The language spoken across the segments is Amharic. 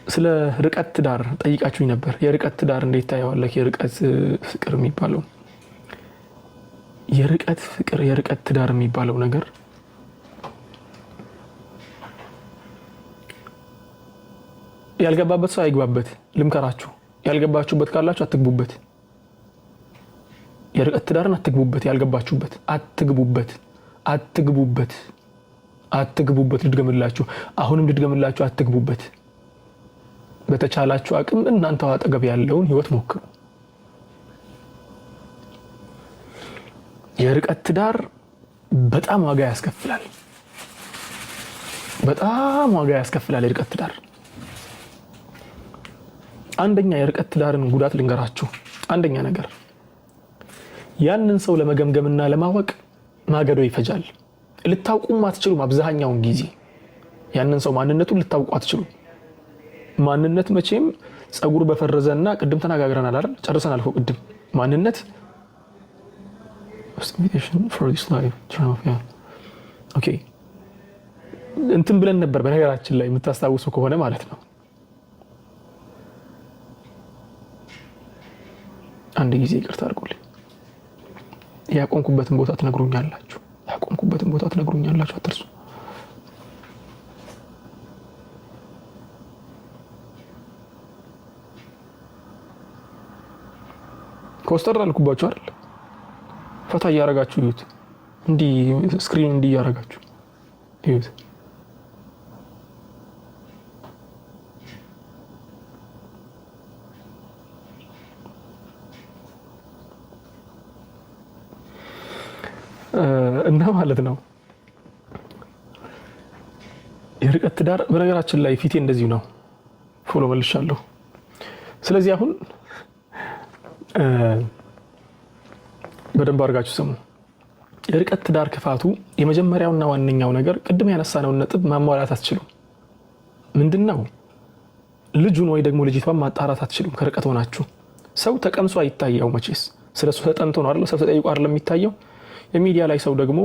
ስለ ርቀት ትዳር ጠይቃችሁኝ ነበር። የርቀት ትዳር እንዴት ታየዋለህ? የርቀት ፍቅር የሚባለው የርቀት ፍቅር የርቀት ትዳር የሚባለው ነገር ያልገባበት ሰው አይግባበት። ልምከራችሁ፣ ያልገባችሁበት ካላችሁ አትግቡበት። የርቀት ትዳርን አትግቡበት። ያልገባችሁበት አትግቡበት፣ አትግቡበት፣ አትግቡበት። ልድገምላችሁ፣ አሁንም ልድገምላችሁ፣ አትግቡበት። በተቻላችሁ አቅም እናንተው አጠገብ ያለውን ህይወት ሞክሩ። የርቀት ትዳር በጣም ዋጋ ያስከፍላል። በጣም ዋጋ ያስከፍላል የርቀት ትዳር። አንደኛ የርቀት ትዳርን ጉዳት ልንገራችሁ። አንደኛ ነገር ያንን ሰው ለመገምገምና ለማወቅ ማገዶ ይፈጃል። ልታውቁም አትችሉም። አብዛኛውን ጊዜ ያንን ሰው ማንነቱን ልታውቁ አትችሉም። ማንነት መቼም ጸጉር በፈረዘና ቅድም ተናጋግረናል አይደል? ጨርሰናል እኮ ቅድም ማንነት ኦኬ እንትን ብለን ነበር በነገራችን ላይ የምታስታውሱ ከሆነ ማለት ነው። አንድ ጊዜ ይቅርታ አድርጉልኝ። ያቆምኩበትን ቦታ ትነግሩኛላችሁ። ያቆምኩበትን ቦታ ትነግሩኛላችሁ፣ አትርሱ። ኮስተር አልኩባችሁ አይደል? ፈታ እያረጋችሁ ይዩት። እንዲህ ስክሪን እንዲህ እያረጋችሁ ይዩት። እና ማለት ነው የርቀት ትዳር በነገራችን ላይ ፊቴ እንደዚሁ ነው። ፎሎ መልሻለሁ። ስለዚህ አሁን በደንብ አድርጋችሁ ስሙ። የርቀት ትዳር ክፋቱ የመጀመሪያውና ዋነኛው ነገር ቅድም ያነሳነውን ነጥብ ማሟላት አትችሉም። ምንድነው? ልጁን ወይ ደግሞ ልጅቷን ማጣራት አትችሉም። ከርቀት ሆናችሁ ሰው ተቀምሶ አይታየው። መቼስ ስለሱ ተጠንቶ ነው አይደል? ሰው ተጠይቆ አይደለም የሚታየው። የሚዲያ ላይ ሰው ደግሞ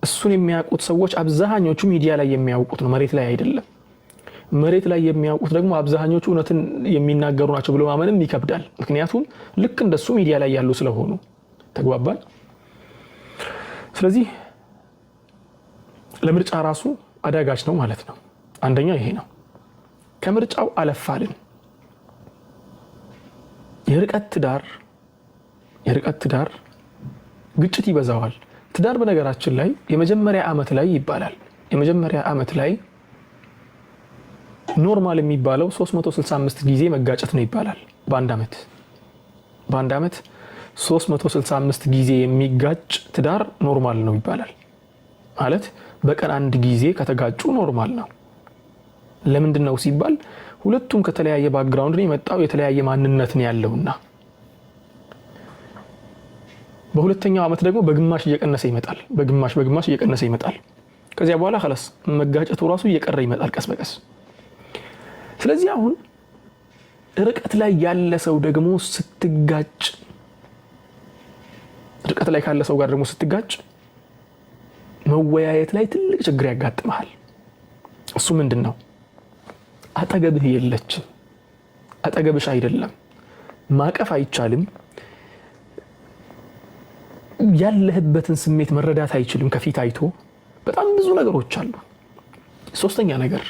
እሱን የሚያውቁት ሰዎች አብዛኞቹ ሚዲያ ላይ የሚያውቁት ነው፣ መሬት ላይ አይደለም። መሬት ላይ የሚያውቁት ደግሞ አብዛኞቹ እውነትን የሚናገሩ ናቸው ብሎ ማመንም ይከብዳል። ምክንያቱም ልክ እንደሱ ሚዲያ ላይ ያሉ ስለሆኑ። ተግባባን? ስለዚህ ለምርጫ ራሱ አዳጋች ነው ማለት ነው። አንደኛ ይሄ ነው። ከምርጫው አለፋልን። የርቀት ትዳር ግጭት ይበዛዋል። ትዳር በነገራችን ላይ የመጀመሪያ ዓመት ላይ ይባላል። የመጀመሪያ ዓመት ላይ ኖርማል የሚባለው 365 ጊዜ መጋጨት ነው ይባላል። በአንድ ዓመት 365 ጊዜ የሚጋጭ ትዳር ኖርማል ነው ይባላል። ማለት በቀን አንድ ጊዜ ከተጋጩ ኖርማል ነው። ለምንድን ነው ሲባል ሁለቱም ከተለያየ ባክግራውንድ ነው የመጣው፣ የተለያየ ማንነት ነው ያለውና። በሁለተኛው ዓመት ደግሞ በግማሽ እየቀነሰ ይመጣል። በግማሽ እየቀነሰ ይመጣል። ከዚያ በኋላ خلاص መጋጨቱ ራሱ እየቀረ ይመጣል ቀስ በቀስ። ስለዚህ አሁን ርቀት ላይ ያለ ሰው ደግሞ ስትጋጭ፣ ርቀት ላይ ካለ ሰው ጋር ደግሞ ስትጋጭ መወያየት ላይ ትልቅ ችግር ያጋጥማል። እሱ ምንድነው? አጠገብህ የለችም፣ አጠገብሽ አይደለም። ማቀፍ አይቻልም። ያለህበትን ስሜት መረዳት አይችልም ከፊት አይቶ። በጣም ብዙ ነገሮች አሉ። ሶስተኛ ነገር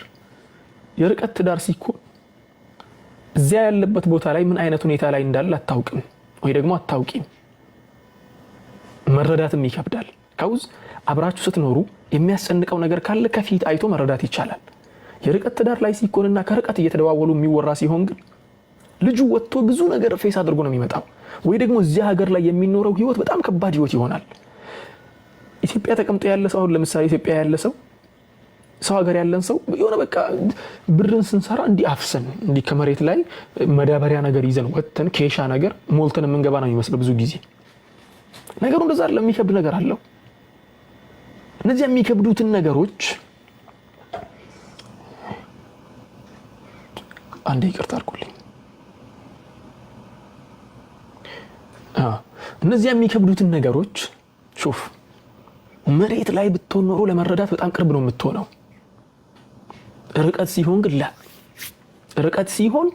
የርቀት ትዳር ሲኮን እዚያ ያለበት ቦታ ላይ ምን አይነት ሁኔታ ላይ እንዳለ አታውቅም ወይ ደግሞ አታውቂም። መረዳትም ይከብዳል። ካውዝ አብራችሁ ስትኖሩ የሚያስጨንቀው ነገር ካለ ከፊት አይቶ መረዳት ይቻላል። የርቀት ትዳር ላይ ሲኮንና ከርቀት እየተደዋወሉ የሚወራ ሲሆን ግን ልጁ ወጥቶ ብዙ ነገር ፌስ አድርጎ ነው የሚመጣው። ወይ ደግሞ እዚያ ሀገር ላይ የሚኖረው ህይወት በጣም ከባድ ህይወት ይሆናል። ኢትዮጵያ ተቀምጦ ያለ ሰው ለምሳሌ ኢትዮጵያ ያለ ሰው ሀገር ያለን ሰው የሆነ በቃ ብርን ስንሰራ እንዲህ አፍሰን እንዲህ ከመሬት ላይ መዳበሪያ ነገር ይዘን ወጥተን ኬሻ ነገር ሞልተን የምንገባ ነው የሚመስለው ብዙ ጊዜ። ነገሩ እንደዛ አይደለም፣ የሚከብድ ነገር አለው። እነዚህ የሚከብዱትን ነገሮች አንዴ ይቅርታ አድርጉልኝ። እነዚህ የሚከብዱትን ነገሮች ሹፍ መሬት ላይ ብትሆን ኖሮ ለመረዳት በጣም ቅርብ ነው የምትሆነው። ርቀት ሲሆን ግን ርቀት ሲሆን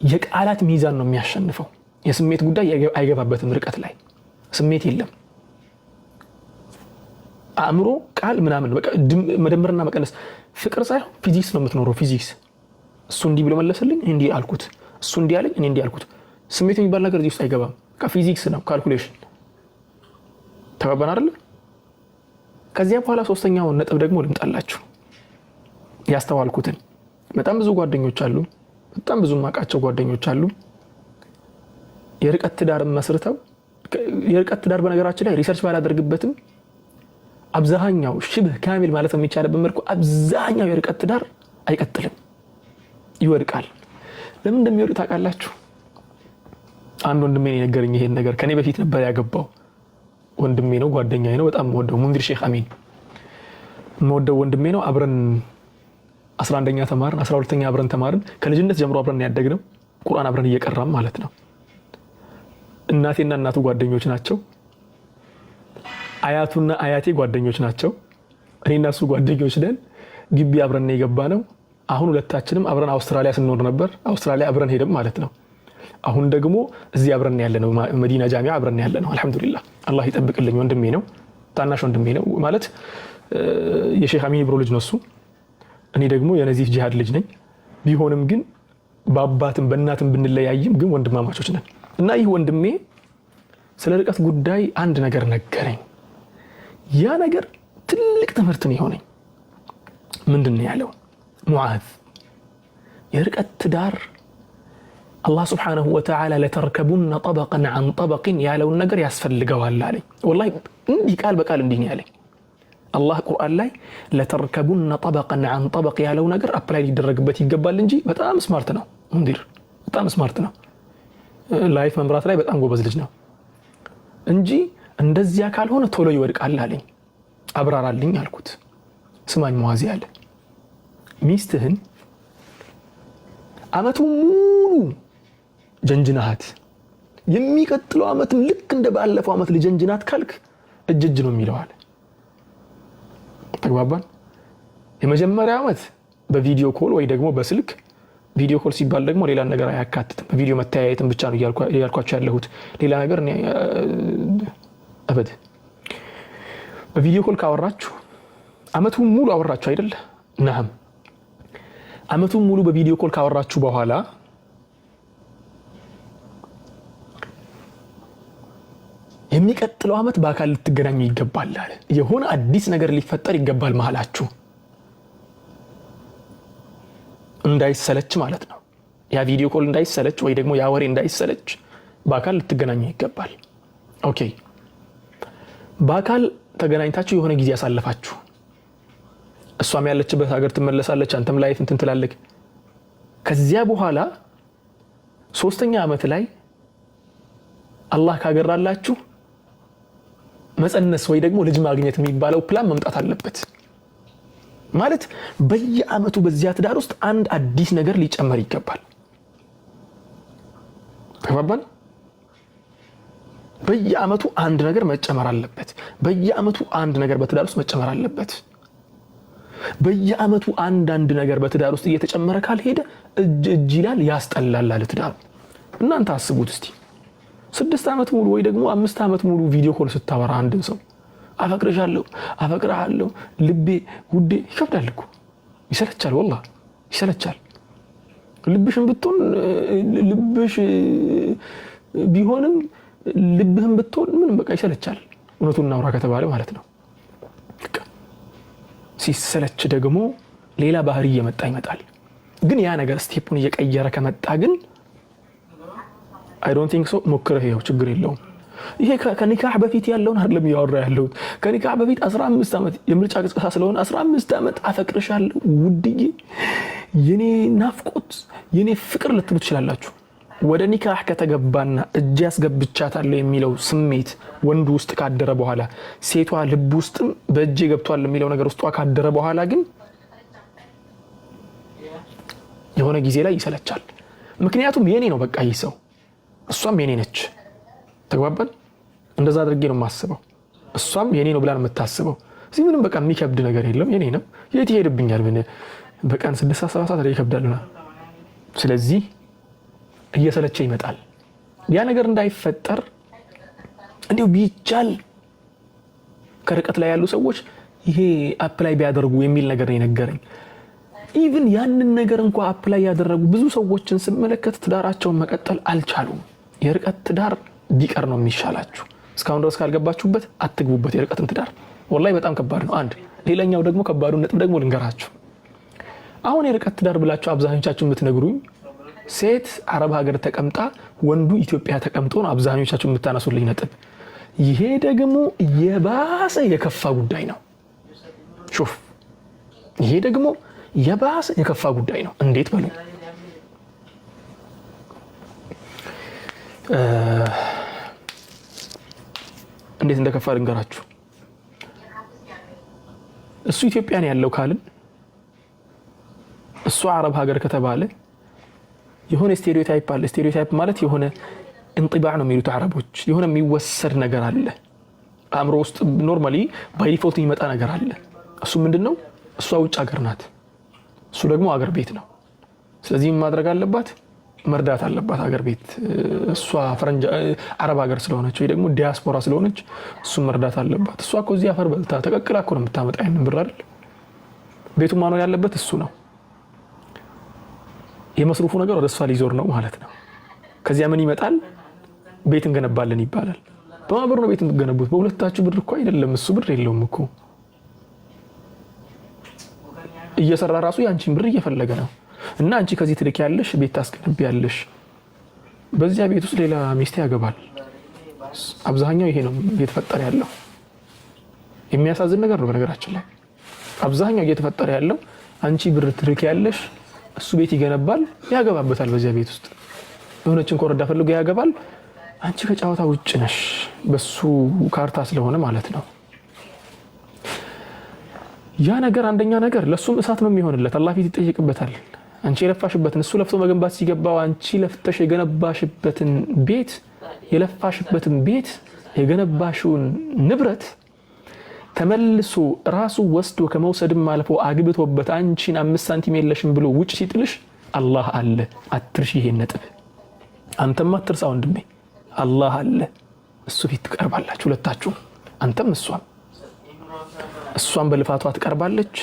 የቃላት ሚዛን ነው የሚያሸንፈው። የስሜት ጉዳይ አይገባበትም። ርቀት ላይ ስሜት የለም። አእምሮ ቃል ምናምን በቃ መደመርና መቀነስ ፍቅር ሳይሆን ፊዚክስ ነው የምትኖረው። ፊዚክስ እሱ እንዲህ ብሎ መለሰልኝ እንዲህ አልኩት፣ እሱ እንዲህ አለኝ እኔ እንዲህ አልኩት። ስሜት የሚባል ነገር እዚህ ውስጥ አይገባም። በቃ ፊዚክስ ነው፣ ካልኩሌሽን። ተባባን አይደል? ከዚያ በኋላ ሶስተኛውን ነጥብ ደግሞ ልምጣላችሁ። ያስተዋልኩትን በጣም ብዙ ጓደኞች አሉ፣ በጣም ብዙ ማቃቸው ጓደኞች አሉ የርቀት ትዳር መስርተው። የርቀት ትዳር በነገራችን ላይ ሪሰርች ባላደርግበትም አብዛኛው ሽብህ ካሚል ማለት የሚቻልበት መልኩ አብዛኛው የርቀት ትዳር አይቀጥልም፣ ይወድቃል። ለምን እንደሚወድቅ ታውቃላችሁ? አንድ ወንድሜ ነው የነገረኝ ይሄን ነገር። ከኔ በፊት ነበር ያገባው ወንድሜ ነው፣ ጓደኛዬ ነው፣ በጣም ወደው ሙንዚር ሼክ አሚን ወደው ወንድሜ ነው። አብረን 11ኛ ተማርን፣ 12ኛ አብረን ተማርን። ከልጅነት ጀምሮ አብረን ያደግነው ቁርአን አብረን እየቀራም ማለት ነው። እናቴና እናቱ ጓደኞች ናቸው። አያቱና አያቴ ጓደኞች ናቸው። እኔና እሱ ጓደኞች ነን። ግቢ አብረን የገባነው። አሁን ሁለታችንም አብረን አውስትራሊያ ስንኖር ነበር። አውስትራሊያ አብረን ሄደም ማለት ነው። አሁን ደግሞ እዚህ አብረን ያለነው መዲና ጃሚዓ አብረን ያለነው። አልহামዱሊላህ አላህ ይጠብቅልኝ። ወንድሜ ነው፣ ታናሽ ወንድሜ ነው ማለት የሼክ አሚን ብሮ ልጅ ነው እሱ። እኔ ደግሞ የነዚፍ ጂሃድ ልጅ ነኝ። ቢሆንም ግን በአባትም በእናትም ብንለያይም ግን ወንድማማቾች ነን። እና ይህ ወንድሜ ስለ ርቀት ጉዳይ አንድ ነገር ነገረኝ። ያ ነገር ትልቅ ትምህርት ነው የሆነኝ። ምንድነው ያለው? ሙዓዝ የርቀት ትዳር አላህ Subhanahu Wa Ta'ala ለተርከቡን طبقا عن طبق ያለውን ነገር ያስፈልገዋል አለኝ። ወላሂ እንዲህ ቃል በቃል እንዲህ ነው ያለኝ። አላህ ቁርአን ላይ ለተርከቡን طبقا عن طبق ያለው ነገር አፕላይ ሊደረግበት ይገባል እንጂ በጣም ስማርት ነው ሙንዲር፣ በጣም ስማርት ነው። ላይፍ መምራት ላይ በጣም ጎበዝ ልጅ ነው እንጂ እንደዚያ ካልሆነ ቶሎ ይወድቃል አለኝ። አብራራልኝ አልኩት። ስማኝ ሙዓዝ ያለ ሚስትህን አመቱ ሙሉ ጀንጅናት የሚቀጥለው አመትም ልክ እንደ ባለፈው አመት ልጀንጅናት ካልክ እጅ ነው የሚለው አለ። ተግባባን? የመጀመሪያ አመት በቪዲዮ ኮል ወይ ደግሞ በስልክ ቪዲዮ ኮል ሲባል ደግሞ ሌላ ነገር አያካትትም። በቪዲዮ መተያየትን ብቻ ነው ያልኳቸው ያለሁት። ሌላ ነገር አበድ በቪዲዮ ኮል ካወራችሁ አመቱን ሙሉ አወራችሁ አይደል? ነዓም። አመቱን ሙሉ በቪዲዮ ኮል ካወራችሁ በኋላ የሚቀጥለው አመት በአካል ልትገናኙ ይገባል አለ። የሆነ አዲስ ነገር ሊፈጠር ይገባል መሃላችሁ፣ እንዳይሰለች ማለት ነው። ያ ቪዲዮ ኮል እንዳይሰለች ወይ ደግሞ ያ ወሬ እንዳይሰለች በአካል ልትገናኙ ይገባል። ኦኬ፣ በአካል ተገናኝታችሁ የሆነ ጊዜ ያሳለፋችሁ፣ እሷም ያለችበት ሀገር ትመለሳለች፣ አንተም ላይፍ እንትን ትላለህ። ከዚያ በኋላ ሶስተኛ አመት ላይ አላህ ካገራላችሁ መጸነስ ወይ ደግሞ ልጅ ማግኘት የሚባለው ፕላን መምጣት አለበት። ማለት በየአመቱ በዚያ ትዳር ውስጥ አንድ አዲስ ነገር ሊጨመር ይገባል። ተባባን? በየአመቱ አንድ ነገር መጨመር አለበት። በየአመቱ አንድ ነገር በትዳር ውስጥ መጨመር አለበት። በየአመቱ አንድ ነገር በትዳር ውስጥ እየተጨመረ ካልሄደ እጅ ይላል፣ ያስጠላል አለ ትዳር። እናንተ አስቡት እስቲ 6 አመት ሙሉ ወይ ደግሞ 5 አመት ሙሉ ቪዲዮ ኮል ስታወራ አንድን ሰው አፈቅርሻለሁ፣ አፈቅርሃለሁ፣ ልቤ ውዴ፣ ይከብዳል እኮ፣ ይሰለቻል፣ والله ይሰለቻል። ልብሽን ብትሆን ልብሽ ቢሆንም ልብህን ብትሆን ምንም በቃ ይሰለቻል። እውነቱን እናውራ ከተባለ ማለት ነው። ሲሰለች ደግሞ ሌላ ባህሪ እየመጣ ይመጣል። ግን ያ ነገር ስቴፑን እየቀየረ ከመጣ ግን I don't think so ሞክረህ ይኸው ችግር የለውም። ይሄ ከኒካህ በፊት ያለውን አይደለም ያወራ ያለው። ከኒካህ በፊት 15 አመት የምርጫ ቅስቀሳ ስለሆነ 15 አመት አፈቅርሻለሁ ውድዬ፣ የኔ ናፍቆት፣ የኔ ፍቅር ልትሉ ትችላላችሁ። ወደ ኒካህ ከተገባና እጅ ያስገብቻታለሁ የሚለው ስሜት ወንዱ ውስጥ ካደረ በኋላ ሴቷ ልብ ውስጥም በእጅ ገብቷል የሚለው ነገር ውስጧ ካደረ በኋላ ግን የሆነ ጊዜ ላይ ይሰለቻል። ምክንያቱም የኔ ነው በቃ ይህ ሰው፣ እሷም የኔ ነች። ተግባባን? እንደዛ አድርጌ ነው የማስበው። እሷም የኔ ነው ብላ ነው የምታስበው። እዚህ ምንም በቃ የሚከብድ ነገር የለም። የኔ ነው፣ የት ይሄድብኛል? ምን በቀን 6 7 ሰዓት ይከብዳልና ስለዚህ እየሰለቸ ይመጣል። ያ ነገር እንዳይፈጠር እንዲሁ ቢቻል ከርቀት ላይ ያሉ ሰዎች ይሄ አፕላይ ቢያደርጉ የሚል ነገር ነው የነገረኝ። ኢቭን ያንን ነገር እንኳን አፕላይ ያደረጉ ብዙ ሰዎችን ስመለከት ትዳራቸውን መቀጠል አልቻሉም። የርቀት ትዳር ቢቀር ነው የሚሻላችሁ። እስካሁን ድረስ ካልገባችሁበት አትግቡበት የርቀትን ትዳር። ወላሂ በጣም ከባድ ነው። አንድ ሌላኛው ደግሞ ከባዱ ነጥብ ደግሞ ልንገራችሁ። አሁን የርቀት ትዳር ብላችሁ አብዛኞቻችሁ የምትነግሩኝ ሴት አረብ ሀገር ተቀምጣ ወንዱ ኢትዮጵያ ተቀምጦ ነው አብዛኞቻችሁ የምታነሱልኝ ነጥብ። ይሄ ደግሞ የባሰ የከፋ ጉዳይ ነው። ሹፍ ይሄ ደግሞ የባሰ የከፋ ጉዳይ ነው። እንዴት በሉ እንዴት እንደከፋ ልንገራችሁ። እሱ ኢትዮጵያ ነው ያለው ካልን እሱ አረብ ሀገር ከተባለ የሆነ ስቴሪዮታይፕ አለ። ስቴሪዮታይፕ ማለት የሆነ እንጥባዕ ነው የሚሉት አረቦች። የሆነ የሚወሰድ ነገር አለ አእምሮ ውስጥ ኖርማሊ ባይ ዲፎልት የሚመጣ ነገር አለ። እሱ ምንድነው? እሷ ውጭ ሀገር ናት፣ እሱ ደግሞ ሀገር ቤት ነው። ስለዚህ ማድረግ አለባት፣ መርዳት አለባት ሀገር ቤት። እሷ ፈረንጅ አረብ ሀገር ስለሆነች ወይ ደግሞ ዲያስፖራ ስለሆነች እሱ መርዳት አለባት። እሷ እኮ እዚህ አፈር በልታ ተቀቅላ እኮ ነው የምታመጣ ያንን ብር አይደል? ቤቱ ማኖር ያለበት እሱ ነው። የመስሩፉ ነገር ወደ እሷ ሊዞር ነው ማለት ነው። ከዚያ ምን ይመጣል? ቤት እንገነባለን ይባላል። በማብር ነው ቤት እንገነቡት። በሁለታችሁ ብር እኮ አይደለም። እሱ ብር የለውም እኮ እየሰራ ራሱ ያንቺን ብር እየፈለገ ነው። እና አንቺ ከዚህ ትልክ ያለሽ ቤት ታስገነቢያለሽ። በዚያ ቤት ውስጥ ሌላ ሚስት ያገባል። አብዛኛው ይሄ ነው እየተፈጠረ ያለው። የሚያሳዝን ነገር ነው በነገራችን ላይ። አብዛኛው እየተፈጠረ ያለው አንቺ ብር ትልክ ያለሽ፣ እሱ ቤት ይገነባል፣ ያገባበታል። በዚያ ቤት ውስጥ የሆነችን ኮረዳ ፈልጎ ያገባል። አንቺ ከጫወታ ውጭ ነሽ፣ በሱ ካርታ ስለሆነ ማለት ነው። ያ ነገር አንደኛ ነገር ለሱም እሳት ነው የሚሆንለት፣ አላህ ፊት ይጠየቅበታል። አንቺ የለፋሽበትን እሱ ለፍቶ መገንባት ሲገባው አንቺ ለፍተሽ የገነባሽበትን ቤት የለፋሽበትን ቤት የገነባሽውን ንብረት ተመልሶ ራሱ ወስዶ ከመውሰድም አልፎ አግብቶበት አንቺን 5 ሳንቲም የለሽም ብሎ ውጭ ሲጥልሽ አላህ አለ። አትርሺ ይሄን ነጥብ። አንተም አትርሳ ወንድሜ፣ አላህ አለ። እሱ ፊት ትቀርባላችሁ ሁለታችሁ፣ አንተም እሷም በልፋቷ ትቀርባለች፣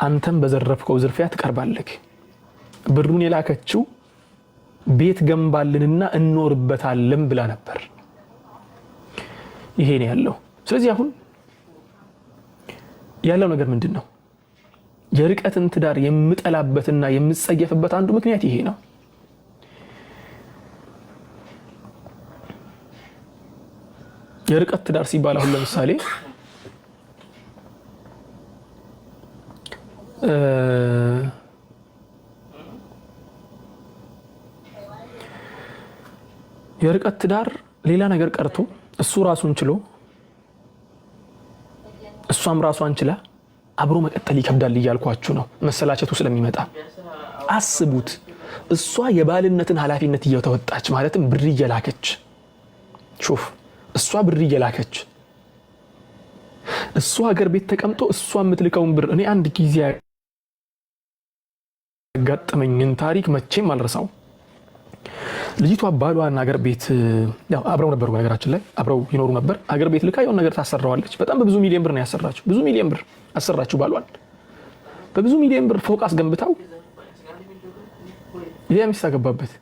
አንተም በዘረፍከው ዝርፊያ ትቀርባለህ። ብሩን የላከችው ቤት ገንባልንና እንኖርበታለን ብላ ነበር። ይሄ ነው ያለው። ስለዚህ አሁን ያለው ነገር ምንድነው? የርቀትን ትዳር የምጠላበትና የምጸየፍበት አንዱ ምክንያት ይሄ ነው። የርቀት ትዳር ሲባል አሁን ለምሳሌ የርቀት ትዳር ሌላ ነገር ቀርቶ እሱ ራሱን ችሎ እሷም ራሷን ችላ አብሮ መቀጠል ይከብዳል እያልኳችሁ ነው። መሰላቸቱ ስለሚመጣ አስቡት። እሷ የባልነትን ኃላፊነት እየተወጣች ማለትም ብር እየላከች ሹፍ፣ እሷ ብር እየላከች እሷ ሀገር ቤት ተቀምጦ እሷ የምትልከውን ብር እኔ አንድ ጊዜ ያጋጠመኝን ታሪክ መቼም አልረሳው። ልጅቷ ባሏን ሀገር ቤት ያው አብረው ነበሩ፣ በነገራችን ላይ አብረው ይኖሩ ነበር። ሀገር ቤት ልካ የሆነ ነገር ታሰራዋለች። በጣም በብዙ ሚሊዮን ብር ነው ያሰራችው። ብዙ ሚሊዮን ብር አሰራችው ባሏን። በብዙ ሚሊዮን ብር ፎቅ አስገንብታው ሌላ ሚስት አገባበት።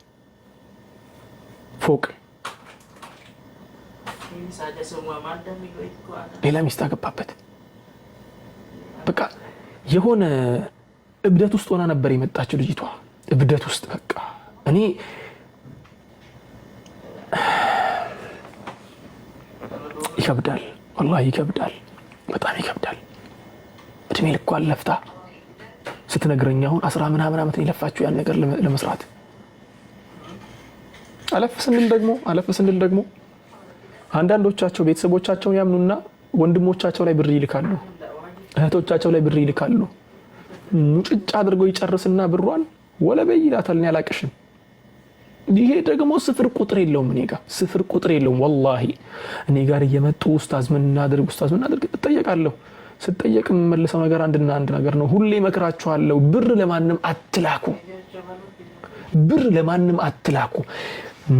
ፎቅ ሌላ ሚስት አገባበት። በቃ የሆነ እብደት ውስጥ ሆና ነበር የመጣችው ልጅቷ። እብደት ውስጥ በቃ እኔ ይከብዳል፣ والله ይከብዳል፣ በጣም ይከብዳል። እድሜ ልኳን ለፍታ ስትነግረኝ አሁን 10 ምናምን ዓመት የለፋችሁ ያን ነገር ለመስራት አለፍ ስንል ደግሞ አንዳንዶቻቸው ቤተሰቦቻቸውን ያምኑና ወንድሞቻቸው ላይ ብር ይልካሉ፣ እህቶቻቸው ላይ ብር ይልካሉ። ሙጭጭ አድርገው ይጨርስና ብሯን ወለበይ ይላታል። እኔ አላቅሽም። ይሄ ደግሞ ስፍር ቁጥር የለውም። እኔ ጋር ስፍር ቁጥር የለውም። ወላሂ እኔ ጋር እየመጡ ኡስታዝ ምን እናድርግ እጠየቃለሁ። ስትጠየቅ የምመልሰው ነገር አንድና አንድ ነገር ነው። ሁሌ መክራችኋለሁ፣ ብር ለማንም አትላኩ፣ ብር ለማንም አትላኩ።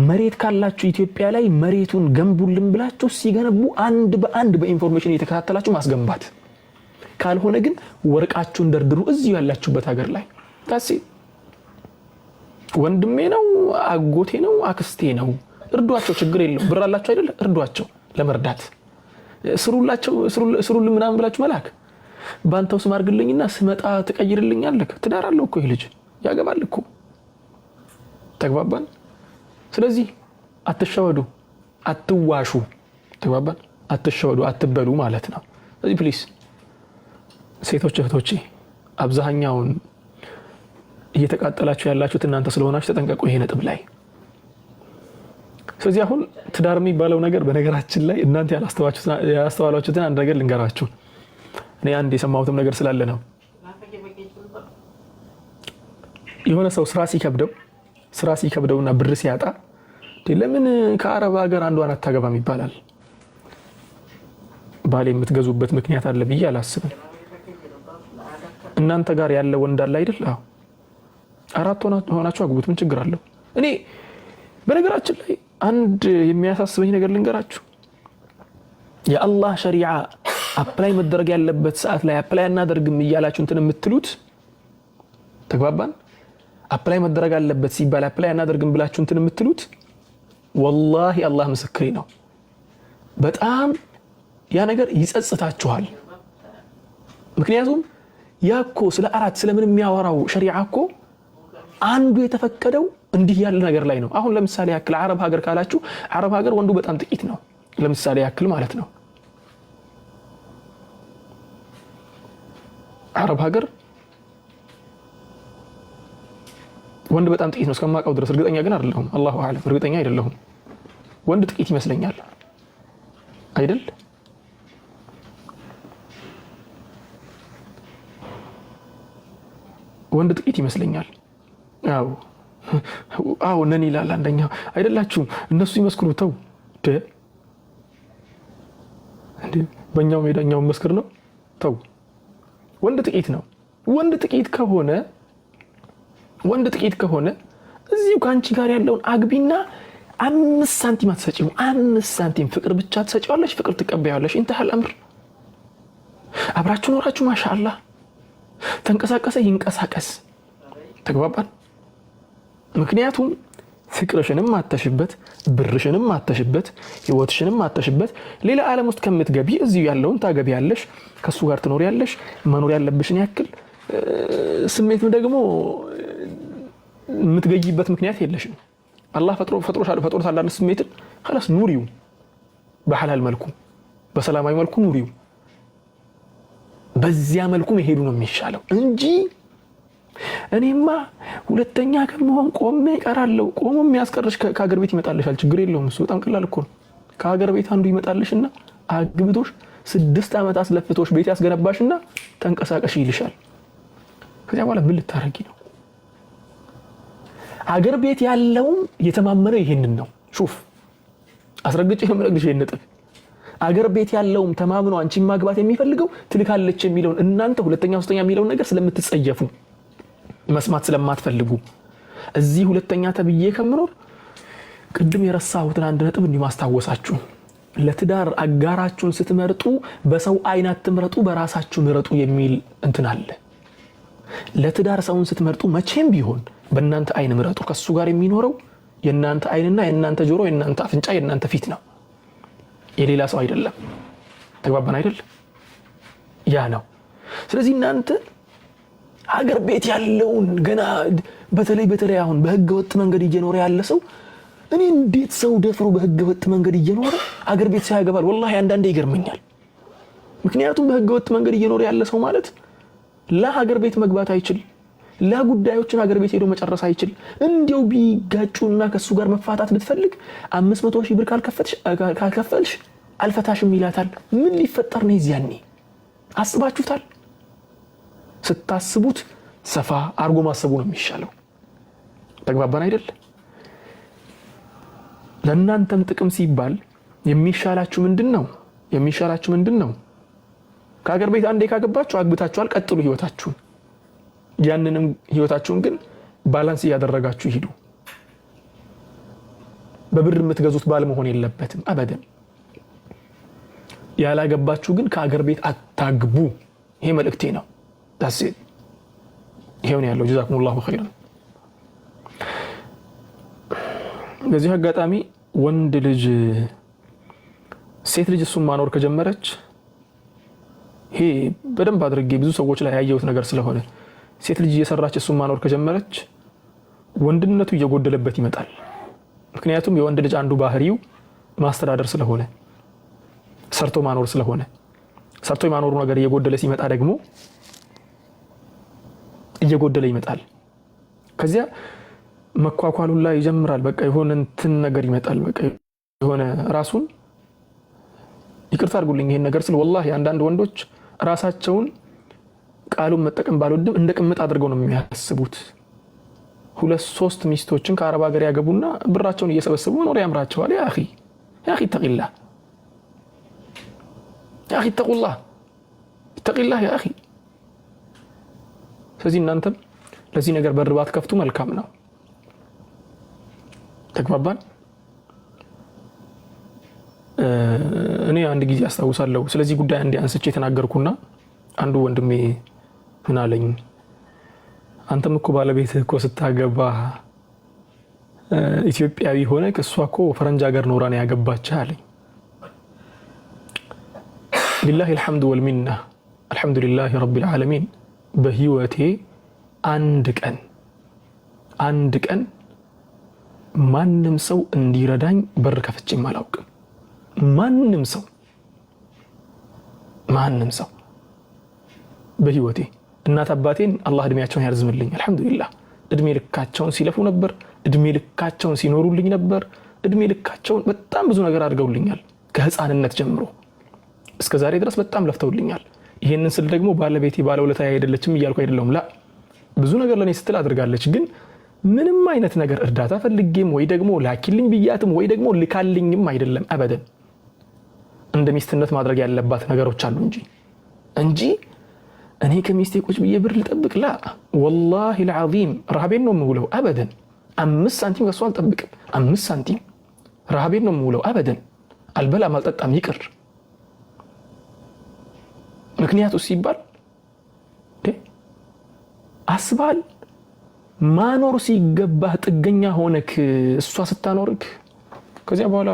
መሬት ካላችሁ ኢትዮጵያ ላይ መሬቱን ገንቡልን ብላችሁ ሲገነቡ አንድ በአንድ በኢንፎርሜሽን እየተከታተላችሁ ማስገንባት፣ ካልሆነ ግን ወርቃችሁን ደርድሩ እዚሁ ያላችሁበት ሀገር ላይ። ታሲ ወንድሜ ነው፣ አጎቴ ነው፣ አክስቴ ነው፣ እርዷቸው፣ ችግር የለውም። ብር አላችሁ አይደል? እርዷቸው። ለመርዳት ስሩልን ምናምን ብላችሁ መላክ። ባንተው ስም አድርግልኝና ስመጣ ትቀይርልኛለህ። ትዳር አለው እኮ ይሄ ልጅ ያገባል እኮ። ተግባባን? ስለዚህ አትሸወዱ፣ አትዋሹ። ተግባባን? አትሸወዱ፣ አትበሉ ማለት ነው። ስለዚህ ፕሊስ ሴቶች እህቶቼ አብዛኛውን እየተቃጠላችሁ ያላችሁት እናንተ ስለሆናችሁ ተጠንቀቁ ይሄ ነጥብ ላይ። ስለዚህ አሁን ትዳር የሚባለው ነገር በነገራችን ላይ እናንተ ያላስተዋላችሁትን አንድ ነገር ልንገራችሁ። እኔ አንድ የሰማሁትም ነገር ስላለ ነው። የሆነ ሰው ስራ ሲከብደውና ብር ሲያጣ ለምን ከአረብ ሀገር አንዷን አታገባም ይባላል። ባል የምትገዙበት ምክንያት አለ ብዬ አላስብም። እናንተ ጋር ያለ ወንድ አለ አይደል? አዎ፣ አራት ሆናችሁ አግቡት፣ ምን ችግር አለው? እኔ በነገራችን ላይ አንድ የሚያሳስበኝ ነገር ልንገራችሁ። የአላህ ሸሪዓ አፕላይ መደረግ ያለበት ሰዓት ላይ አፕላይ እናደርግም እያላችሁ እንትን የምትሉት ተግባባን? አፕላይ መደረግ አለበት ሲባል አፕላይ እናደርግም ብላችሁ እንትን የምትሉት ወላሂ አላህ ምስክሬ ነው፣ በጣም ያ ነገር ይጸጽታችኋል። ምክንያቱም ያኮ ስለ አራት ስለምን የሚያወራው ሸሪዓ እኮ አንዱ የተፈቀደው እንዲህ ያለ ነገር ላይ ነው። አሁን ለምሳሌ ያክል አረብ ሀገር ካላችሁ አረብ ሀገር ወንዱ በጣም ጥቂት ነው። ለምሳሌ ያክል ማለት ነው አረብ ሀገር ወንድ በጣም ጥቂት ነው እስከማውቀው ድረስ። እርግጠኛ ግን አይደለሁም፣ አላሁ አዕለም፣ እርግጠኛ አይደለሁም። ወንድ ጥቂት ይመስለኛል አይደል? ወንድ ጥቂት ይመስለኛል። አዎ ነን ይላል አንደኛው። አይደላችሁም? እነሱ ይመስክሩ። ተው በእኛው ሜዳኛው መስክር ነው። ተው ወንድ ጥቂት ነው። ወንድ ጥቂት ከሆነ እዚሁ ከአንቺ ጋር ያለውን አግቢና 5 ሳንቲም አትሰጪው። 5 ሳንቲም ፍቅር ብቻ ትሰጪዋለሽ፣ ፍቅር ትቀበያለሽ። እንተሃል አምር አብራችሁ ኖራችሁ ማሻአላህ ተንቀሳቀሰ ይንቀሳቀስ። ተግባባን? ምክንያቱም ፍቅርሽንም አተሽበት፣ ብርሽንም አተሽበት፣ ህይወትሽንም አተሽበት ሌላ ዓለም ውስጥ ከምትገቢ እዚሁ ያለውን ታገቢያለሽ፣ ከሱ ጋር ትኖሪያለሽ። መኖር ያለብሽን ያክል ስሜቱን ደግሞ የምትገይበት ምክንያት የለሽም። አላህ ፈጥሮታል አንድ ስሜትን خلاص ኑሪው፣ በሐላል መልኩ በሰላማዊ መልኩ ኑሪው። በዚያ መልኩ መሄዱ ነው የሚሻለው እንጂ እኔማ ሁለተኛ ከመሆን ቆሜ እቀራለሁ። ቆሞ የሚያስቀርሽ ከሀገር ቤት ይመጣልሻል፣ ችግር የለውም። እሱ በጣም ቀላል እኮ ነው። ከሀገር ቤት አንዱ ይመጣልሽና አግብቶሽ 6 ዓመት አስለፍቶሽ ቤት ያስገነባሽና ተንቀሳቀሽ ይልሻል። ከዚያ በኋላ ምን ልታረጊ ነው? ሀገር ቤት ያለውም የተማመነው ይሄንን ነው። ሹፍ አስረግጬ ነው የምነግርሽ ይሄን ነጥብ። አገር ቤት ያለውም ተማምኖ አንቺን ማግባት የሚፈልገው ትልካለች የሚለውን እናንተ ሁለተኛ ሶስተኛ የሚለውን ነገር ስለምትጸየፉ መስማት ስለማትፈልጉ እዚህ ሁለተኛ ተብዬ ከምኖር ቅድም የረሳሁትን አንድ ነጥብ እንዲህ ማስታወሳችሁ። ለትዳር አጋራችሁን ስትመርጡ በሰው አይን አትምረጡ፣ በራሳችሁ ምረጡ የሚል እንትን አለ። ለትዳር ሰውን ስትመርጡ መቼም ቢሆን በእናንተ አይን ምረጡ። ከሱ ጋር የሚኖረው የእናንተ አይንና የእናንተ ጆሮ፣ የእናንተ አፍንጫ፣ የእናንተ ፊት ነው፣ የሌላ ሰው አይደለም። ተግባባን አይደል? ያ ነው። ስለዚህ እናንተ ሀገር ቤት ያለውን ገና በተለይ አሁን በህገ ወጥ መንገድ እየኖረ ያለ ሰው እኔ እንዴት ሰው ደፍሮ በህገ ወጥ መንገድ እየኖረ ሀገር ቤት ሳይገባል ወላሂ አንዳንዴ ይገርመኛል። ምክንያቱም በህገ ወጥ መንገድ እየኖረ ያለ ሰው ማለት ለሀገር ቤት መግባት አይችል፣ ለጉዳዮችን ሀገር ቤት ሄዶ መጨረስ አይችል። እንዲያው ቢጋጩና ከሱ ጋር መፋታት ብትፈልግ 500,000 ብር ካልከፈልሽ አልፈታሽም ይላታል። ምን ሊፈጠር ነው እዚያኔ? አስባችሁታል? ስታስቡት ሰፋ አርጎ ማሰቡ ነው የሚሻለው። ተግባባን አይደል? ለእናንተም ጥቅም ሲባል የሚሻላችሁ ምንድነው? ከሀገር ቤት አንዴ ካገባችሁ አግብታችኋል፣ ቀጥሉ ህይወታችሁን። ያንንም ህይወታችሁን ግን ባላንስ ያደረጋችሁ ይሄዱ። በብር የምትገዙት ባል መሆን የለበትም አበደን። ያላገባችሁ ግን ከሀገር ቤት አታግቡ። ይሄ መልእክቴ ነው። ታስይት ይሄው ነው ያለው። ጀዛኩሙላሁ ኸይራን። በዚህ አጋጣሚ ወንድ ልጅ ሴት ልጅ እሱን ማኖር ከጀመረች ይሄ በደንብ አድርጌ ብዙ ሰዎች ላይ ያየሁት ነገር ስለሆነ ሴት ልጅ እየሰራች እሱን ማኖር ከጀመረች ወንድነቱ እየጎደለበት ይመጣል። ምክንያቱም የወንድ ልጅ አንዱ ባህሪው ማስተዳደር ስለሆነ ሰርቶ ማኖር ስለሆነ ሰርቶ የማኖሩ ነገር እየጎደለ ሲመጣ ደግሞ እየጎደለ ይመጣል። ከዚያ መኳኳሉን ላይ ይጀምራል። በቃ የሆነ እንትን ነገር ይመጣል። በቃ የሆነ ራሱን ይቅርታ አድርጉልኝ ይሄን ነገር ስለ ወላሂ አንዳንድ ወንዶች ራሳቸውን ቃሉን መጠቀም ባልወድም እንደ ቅምጥ አድርገው ነው የሚያስቡት። 2-3 ሚስቶችን ከአረብ ሀገር ያገቡና ብራቸውን እየሰበሰቡ መኖር ያምራቸዋል። ያ አኺ ተቂላህ ያ አኺ ተቂላህ ያ አኺ። ስለዚህ እናንተም ለዚህ ነገር በር ባትከፍቱ መልካም ነው። ተግባባን? እኔ አንድ ጊዜ አስታውሳለሁ ስለዚህ ጉዳይ አንዴ አንስቼ ተናገርኩና አንዱ ወንድሜ ምን አለኝ፣ አንተም እኮ ባለቤትህ እኮ ስታገባ ኢትዮጵያዊ ሆነ እሷ እኮ ፈረንጅ ሀገር ኖራ ነው ያገባችህ አለኝ። ሊላሂ الحمد والمنة الحمد لله رب العالمين። በህይወቴ አንድ ቀን ማንም ሰው እንዲረዳኝ በር ከፍቼም አላውቅም። ማንም ሰው በህይወቴ እናት አባቴን አላህ እድሜያቸውን ያርዝምልኝ አልহামዱሊላህ። እድሜ ልካቸውን ሲለፉ ነበር፣ እድሜ ልካቸውን ሲኖሩልኝ ነበር፣ እድሜ ልካቸውን በጣም ብዙ ነገር አድርገውልኛል። ከህፃንነት ጀምሮ እስከ ዛሬ ድረስ በጣም ለፍተውልኛል። ይሄንን ስል ደግሞ ባለቤቴ ባለውለታዬ አይደለችም እያልኩ አይደለም። ላ ብዙ ነገር ለኔ ስትል አድርጋለች። ግን ምንም አይነት ነገር እርዳታ ፈልጌም ወይ ደግሞ ላኪልኝ ብያትም ወይ ደግሞ ልካልኝም አይደለም አበደን። እንደ ሚስትነት ማድረግ ያለባት ነገሮች አሉ እንጂ እኔ ከሚስቴ ቁጭ ብዬ ብር ልጠብቅ ላ ወላሂ العظيم ረሃቤን ነው የምውለው አበደን። 5 ሳንቲም ከሷ አልጠብቅም። 5 ሳንቲም ረሃቤን ነው የምውለው አበደን። አልበላም አልጠጣም ይቅር። ምክንያቱ ሲባል አስባል ማኖር ሲገባህ ጥገኛ ሆነክ እሷ ስታኖርክ ከዚያ በኋላ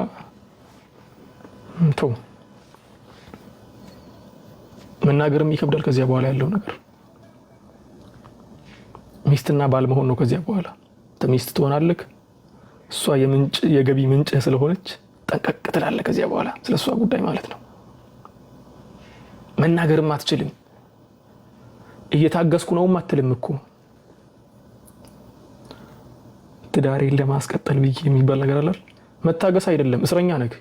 መናገርም ይከብዳል። ከዚያ በኋላ ያለው ነገር ሚስትና ባል መሆን ነው። ከዚያ በኋላ ሚስት ትሆናለህ። እሷ የገቢ ምንጭ ስለሆነች ጠንቀቅ ትላለህ። ከዚያ በኋላ ስለሷ ጉዳይ ማለት ነው። መናገርም አትችልም። እየታገስኩ ነው ማትልም እኮ ትዳሬን ለማስቀጠል ብዬ የሚባል ነገር አለ። መታገስ አይደለም እስረኛ ነህ።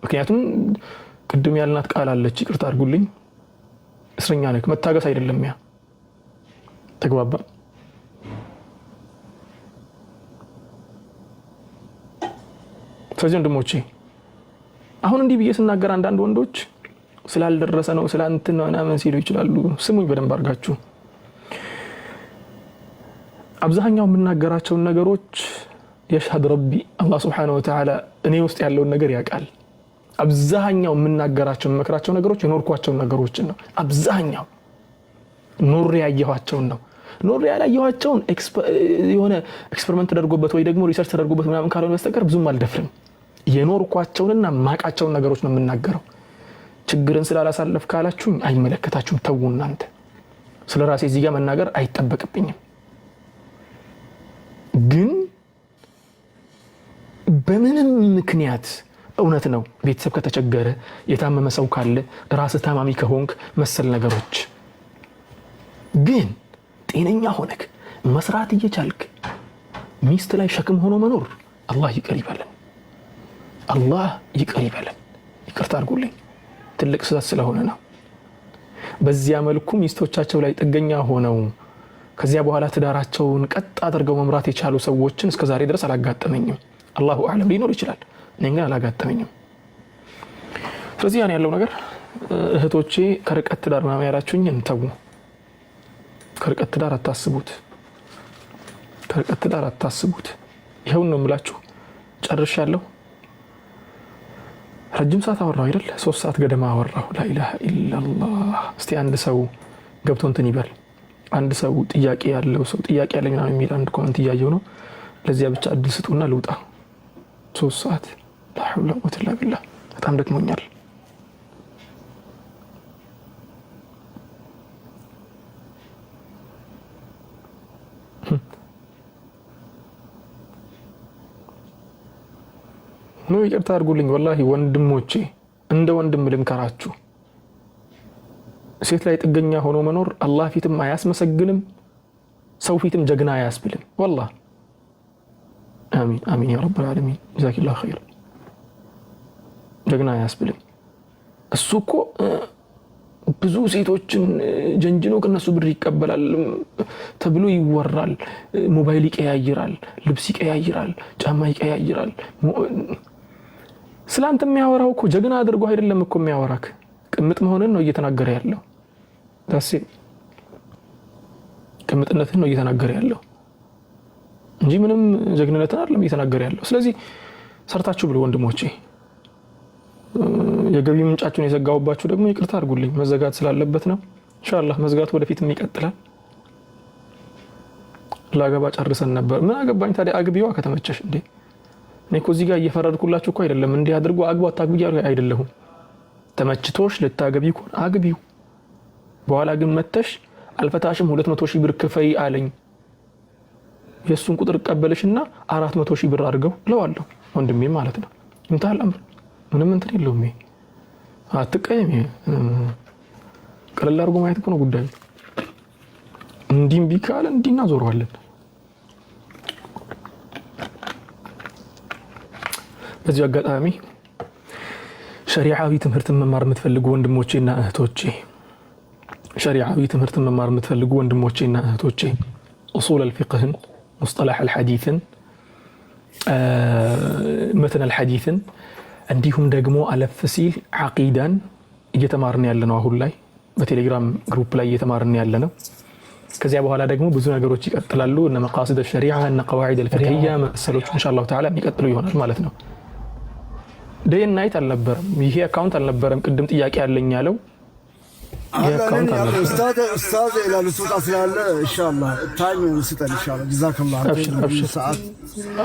ምክንያቱም ቅድም ያልናት ቃል አለች፣ ይቅርታ አድርጉልኝ፣ እስረኛ ነህ። መታገስ አይደለም ያ። ተግባባ? ስለዚህ ወንድሞቼ አሁን እንዲህ ብዬ ስናገር አንዳንድ ወንዶች ስላልደረሰ ነው ስላንተና ምናምን ሲሉ ይችላሉ። ስሙኝ በደንብ አድርጋችሁ። አብዛኛው የምናገራቸው ነገሮች የሽሃድ ረቢ አላህ Subhanahu Wa Ta'ala እኔ ውስጥ ያለውን ነገር ያውቃል። አብዛኛው የምናገራቸው መከራቸው ነገሮች የኖርኳቸው ነገሮች ነው። አብዛኛው ኖር ያየኋቸውን ነው። ኖር ያላየኋቸውን የሆነ ኤክስፐሪመንት ተደርጎበት ወይ ደግሞ ሪሰርች ተደርጎበት ምናምን ካልሆነ በስተቀር ብዙም አልደፍርም። የኖርኳቸውንና ማቃቸውን ነገሮች ነው የምናገረው። ችግርን ስላላሳለፍ ካላችሁኝ አይመለከታችሁም። ተው እናንተ። ስለራሴ እዚህ ጋር መናገር አይጠበቅብኝም። ግን በምንም ምክንያት እውነት ነው ቤተሰብ ከተቸገረ የታመመ ሰው ካለ ራስ ታማሚ ከሆንክ መሰል ነገሮች ግን ጤነኛ ሆነክ መስራት እየቻልክ ሚስት ላይ ሸክም ሆኖ መኖር አላህ ይቅር ይበለን። አላህ ይቅር ይበለን። ይቅርታ አድርጉልኝ ትልቅ ስህተት ስለሆነ ነው። በዚያ መልኩ ሚስቶቻቸው ላይ ጥገኛ ሆነው ከዚያ በኋላ ትዳራቸውን ቀጥ አድርገው መምራት የቻሉ ሰዎችን እስከዛሬ ድረስ አላጋጠመኝም። አላሁ አዕለም ሊኖር ይችላል፣ እኔ ግን አላጋጠመኝም። ስለዚህ ያን ያለው ነገር እህቶቼ ከርቀት ትዳር ምናምን ያላችሁኝ እንተው። ከርቀት ትዳር አታስቡት። ከርቀት ትዳር አታስቡት። ይሄው ነው የምላችሁ። ጨርሻለሁ። ረጅም ሰዓት አወራሁ አይደል? 3 ሰዓት ገደማ አወራሁ። ላኢላሃ ኢላላህ። እስቲ አንድ ሰው ገብቶ እንትን ይበል። አንድ ሰው ጥያቄ ያለው ሰው ጥያቄ ያለኝ ምናምን የሚል አንድ ኮሜንት እያየሁ ነው። ለዚያ ብቻ እድል ስጡና ልውጣ። 3 ሰዓት ላ ሐውለ ወላ ቁወተ ኢላ ቢላህ። በጣም ደክሞኛል። ነው ይቅርታ አድርጉልኝ ወላሂ ወንድሞቼ፣ እንደ ወንድም ልምከራችሁ። ሴት ላይ ጥገኛ ሆኖ መኖር አላህ ፊትም አያስመሰግንም፣ ሰው ፊትም ጀግና አያስብልም። ወላሂ አሚን አሚን ያ ረብ العالمين ጀዛኪላሁ ኸይር። ጀግና አያስብልም። እሱ እኮ ብዙ ሴቶችን ጀንጅኖ ከነሱ ብር ይቀበላል ተብሎ ይወራል። ሞባይል ይቀያይራል፣ ልብስ ይቀያይራል፣ ጫማ ይቀያይራል። ስላንተ የሚያወራው እኮ ጀግና አድርጎ አይደለም እኮ የሚያወራክ፣ ቅምጥ መሆንን ነው እየተናገረ ያለው። ታሲ ቅምጥነትን ነው እየተናገረ ያለው እንጂ ምንም ጀግንነትን አይደለም እየተናገረ ያለው። ስለዚህ ሰርታችሁ ብሎ ወንድሞቼ፣ የገቢ ምንጫችሁን የዘጋውባችሁ ደግሞ ይቅርታ አድርጉልኝ፣ መዘጋት ስላለበት ነው። ኢንሻአላህ መዝጋቱ ወደፊትም ይቀጥላል። ላገባ ጨርሰን ነበር። ምን አገባኝ ታዲያ? አግቢዋ ከተመቸሽ እንዴ። እኔ እኮ እዚህ ጋር እየፈረድኩላችሁ እኮ አይደለም። እንዲህ አድርጎ አግባ አታግቢ አይደለሁም። ተመችቶሽ ልታገቢ እኮ አግቢው። በኋላ ግን መተሽ አልፈታሽም 200,000 ብር ክፈይ አለኝ። የሱን ቁጥር ቀበልሽና 400,000 ብር አድርገው ለዋለሁ ወንድሜ ማለት ነው። እንታል አምር ምንም እንትን የለውም። አትቀየም። ቀለል አድርጎ ማየት እኮ ነው ጉዳዩ። እንዲም ቢካለ እንዲና ዞርዋለን። በዚህ አጋጣሚ ሸሪዓዊ ትምህርትን መማር የምትፈልጉ ወንድሞቼና እህቶቼ፣ ሸሪዓዊ ትምህርትን መማር የምትፈልጉ ወንድሞቼና እህቶቼ ኡሱል አልፊቅህን፣ ሙስጠላህ አልሐዲስን፣ መተን አልሐዲስን እንዲሁም ደግሞ አለፍ ሲል ዓቂዳን እየተማርን ያለነው አሁን ላይ በቴሌግራም ግሩፕ ላይ እየተማርን ያለነው። ከዚያ በኋላ ደግሞ ብዙ ነገሮች ይቀጥላሉ። እነ መቃሲድ አልሸሪዓ እና ቀዋዒድ አልፊቅህያ መሰሎች ኢንሻአላህ ተዓላ የሚቀጥሉ ይሆናል ማለት ነው። ዴይ ናይት አልነበረም፣ ይሄ አካውንት አልነበረም። ቅድም ጥያቄ ያለኝ ያለው ይሄ አካውንት አልነበረም። ኡስታዝ ኢላሉ ሱጣ ስላለ ኢንሻአላህ ታይም እንስጠን ኢንሻአላህ። ጀዛከላህ ሰዓት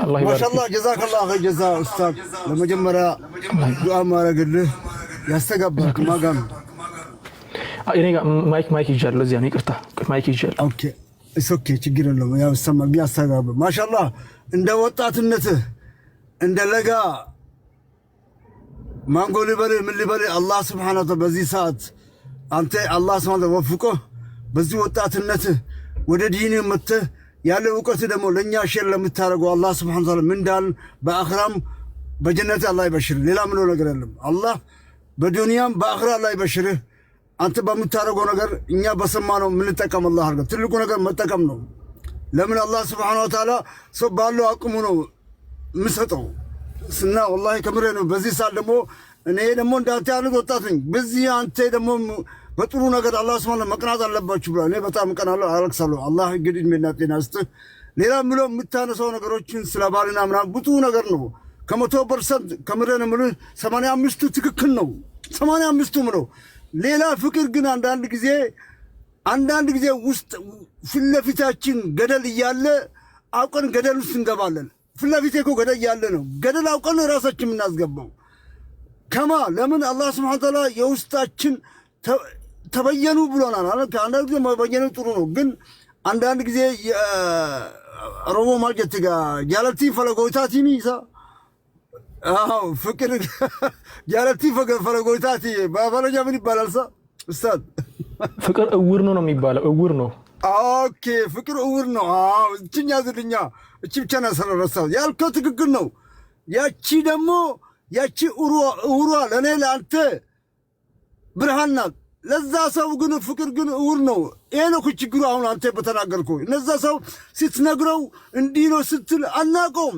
አላህ ይባርክ። ማሻአላህ ጀዛከላህ ኸይር ጀዛ ኡስታዝ። ለመጀመሪያ ዱዓ ማረግልህ ያስተጋባክ ማጋም እኔ ጋር ማይክ ይዣለሁ። እዚያ ነው ይቅርታ፣ ማይክ ይዣለሁ። ኦኬ ኢትስ ኦኬ፣ ችግር የለውም። ያው ሰማ ቢያስተጋባ ማሻአላህ። እንደ ወጣትነትህ እንደ ለጋ ማንጎ ሊበልህ ምን ሊበልህ አላህ ሱብሓነሁ ወተዓላ በዚህ ሰዓት አንተ አላህ ሱብሓነሁ ወተዓላ ወፍቆ በዚህ ወጣትነትህ ወደ ዲን መጥተህ ያለ እውቀት ደግሞ ለኛ ሼር ለምታረገው አላህ ሱብሓነሁ ወተዓላ ምንዳል በአኽራም በጀነት አላህ ይበሽርህ። ሌላ ምንም ነገር የለም። አላህ በዱንያም በአኽራ ላይ ይበሽርህ። አንተ በምታረገው ነገር እኛ በሰማነው ምን ተጠቀም አላህ አርገ። ትልቁ ነገር መጠቀም ነው። ለምን አላህ ሱብሓነሁ ወተዓላ ሰው ባለው አቅሙ ነው ምሰጠው ስና ወላሂ ከምሬ ነው። በዚህ ሰዓት ደግሞ እኔ ደግሞ እንዳንተ ያሉት ወጣት ነኝ። በዚህ አንተ ደግሞ በጥሩ ነገር አላህ ሱብሓነሁ መቅናት አለባችሁ ብላ እኔ በጣም ቀናለሁ፣ አለቅሳለሁ። አላህ እንግዲህ እድሜና ጤና ይስጥህ። ሌላ ምሎ የምታነሳው ነገሮችን ስለ ባልና ምናምን ብዙ ነገር ነው። ከ100% ከምሬ ነው የምልህ 85ቱ ትክክል ነው። 85ቱም ነው። ሌላ ፍቅር ግን አንዳንድ ጊዜ ውስጥ ፊት ለፊታችን ገደል እያለ አውቀን ገደል ውስጥ እንገባለን። ፊት ለፊቴ እኮ ገደል እያለ ነው ገደል አውቀን ራሳችን የምናስገባው ከማ ለምን አላህ ሱብሓነሁ ወተዓላ የውስጣችን ተበየኑ ብሎናል። አንዳንድ ጊዜ መበየኑ ጥሩ ነው፣ ግን አንዳንድ ጊዜ ሮቦ ማርኬት ጋር ጃለቲ ፈለጎይታቲ ሚሳ ፍቅር ጃለቲ ፈለጎይታቲ በፈለጃ ምን ይባላል? ኡስታዝ ፍቅር እውር ነው የሚባለው። እውር ነው። ኦኬ ፍቅር እውር ነው። እቺኛ ዝልኛ እቺ ብቻ ነው ሰረረሳው ያልከው ትክክል ነው። ያቺ ደግሞ ያቺ እውሯ ለኔ ለአንተ ብርሃን ናት። ለዛ ሰው ግን ፍቅር ግን እውር ነው። ይሄ ነው ችግሩ። አሁን አንተ በተናገርከው እነዛ ሰው ስትነግረው እንዲህ ነው ስትል አናውቀውም፣